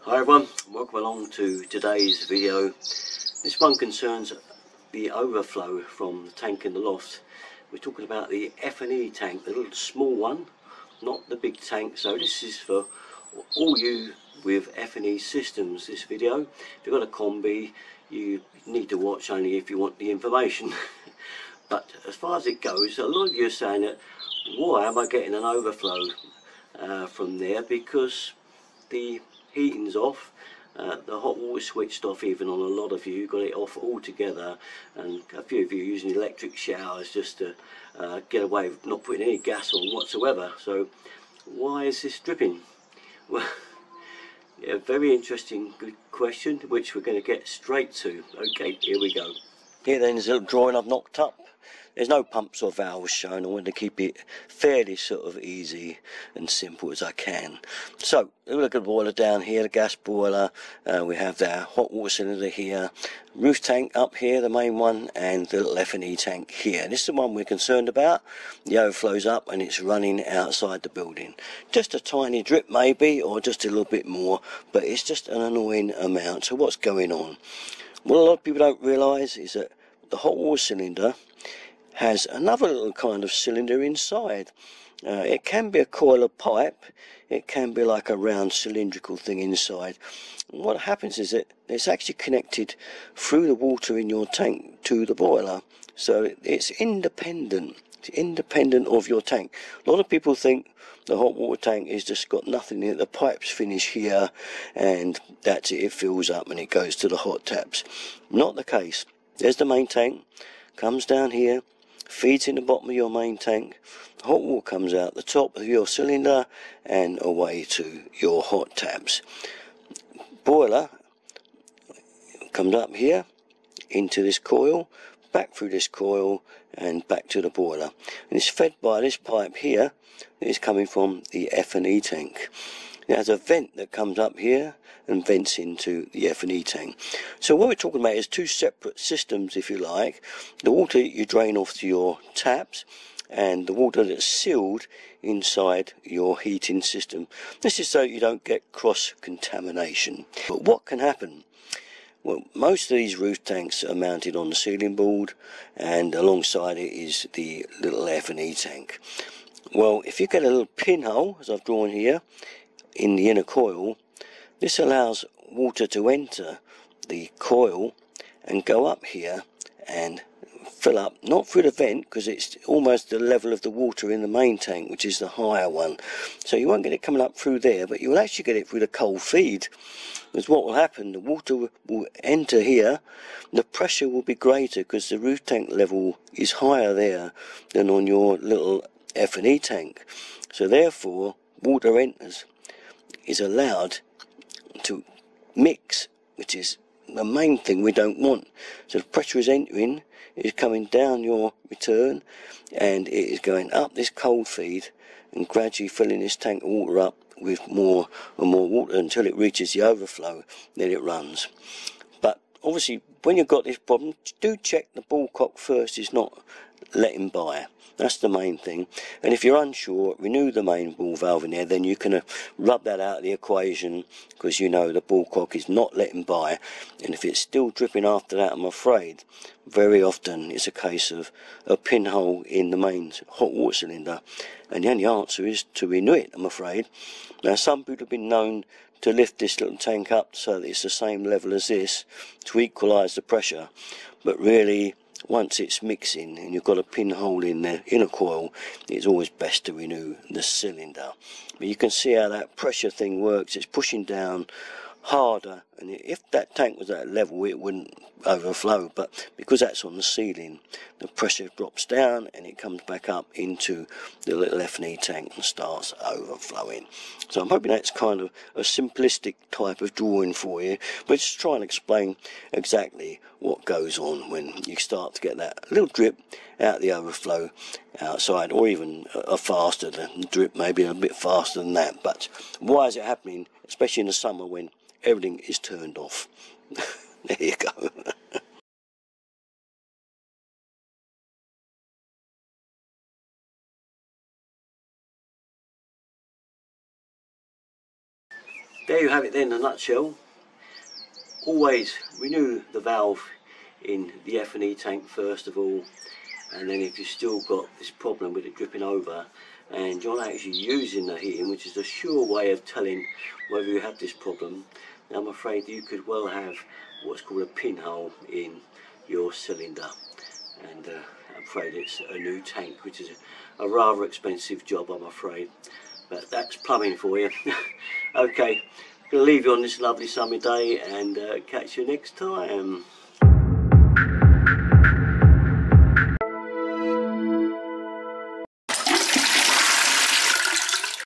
Hi everyone, welcome along to today's video. This one concerns the overflow from the tank in the loft. We're talking about the F&E tank, the little small one, not the big tank. So this is for all you with F&E systems, this video. If you've got a combi, you need to watch only if you want the information. But as far as it goes, a lot of you are saying that, why am I getting an overflow from there? Because the heating's off, the hot water switched off, even on a lot of you got it off altogether, and a few of you using electric showers just to get away with not putting any gas on whatsoever. So why is this dripping? Well, yeah, very interesting, good question, which we're going to get straight to. Okay, here we go. Here then is a little drawing I've knocked up. There's no pumps or valves shown. I want to keep it fairly sort of easy and simple as I can. So, look at the boiler down here, the gas boiler. We have the hot water cylinder here, roof tank up here, the main one, and the little F&E tank here. This is the one we're concerned about. The overflow's up and it's running outside the building. Just a tiny drip maybe, or just a little bit more, but it's just an annoying amount. So what's going on? What a lot of people don't realise is that the hot water cylinder has another little kind of cylinder inside. It can be a coil of pipe, it can be like a round cylindrical thing inside. And what happens is that it's actually connected through the water in your tank to the boiler, so it's independent of your tank. A lot of people think the hot water tank is just got nothing in it, the pipes finish here and that's it, it fills up and it goes to the hot taps. Not the case. There's the main tank, comes down here, feeds in the bottom of your main tank, hot water comes out the top of your cylinder and away to your hot taps. Boiler comes up here into this coil, back through this coil and back to the boiler, and it's fed by this pipe here that is coming from the F&E tank. It has a vent that comes up here and vents into the F&E tank. So what we're talking about is two separate systems, if you like. The water you drain off to your taps and the water that's sealed inside your heating system. This is so you don't get cross-contamination. But what can happen? Well, most of these roof tanks are mounted on the ceiling board, and alongside it is the little F&E tank. Well, if you get a little pinhole, as I've drawn here, in the inner coil, this allows water to enter the coil and go up here and fill up, not through the vent because it's almost the level of the water in the main tank, which is the higher one. So you won't get it coming up through there, but you will actually get it through the cold feed. Because what will happen, the water will enter here, the pressure will be greater because the roof tank level is higher there than on your little F&E tank. So therefore, water enters, is allowed to mix, which is the main thing we don't want. So the pressure is entering, it is coming down your return, and it is going up this cold feed and gradually filling this tank of water up with more and more water until it reaches the overflow. Then it runs. But obviously when you've got this problem, do check the ballcock first is not letting by. That's the main thing. And if you're unsure, renew the main ball valve in there, then you can rub that out of the equation, because you know the ballcock is not letting by. And if it's still dripping after that, I'm afraid very often it's a case of a pinhole in the main hot water cylinder, and the only answer is to renew it, I'm afraid. Now some people have been known to lift this little tank up so that it's the same level as this to equalise the pressure, but really once it's mixing and you've got a pinhole in the inner coil, it's always best to renew the cylinder. But you can see how that pressure thing works. It's pushing down harder, and if that tank was at that level it wouldn't overflow, but because that's on the ceiling, the pressure drops down and it comes back up into the little F&E tank and starts overflowing. So I'm hoping that's kind of a simplistic type of drawing for you, but just try and explain exactly what goes on when you start to get that little drip out the overflow outside, or even a faster drip, maybe a bit faster than that. But why is it happening, especially in the summer when everything is turned off? There you go. there you have it then in a nutshell. Always renew the valve in the F&E tank first of all, and then if you've still got this problem with it dripping over and you're not actually using the heating, which is a sure way of telling whether you have this problem, I'm afraid you could well have what's called a pinhole in your cylinder, and I'm afraid it's a new tank, which is a rather expensive job, I'm afraid, but that's plumbing for you. Okay, I'm going to leave you on this lovely summer day and catch you next time.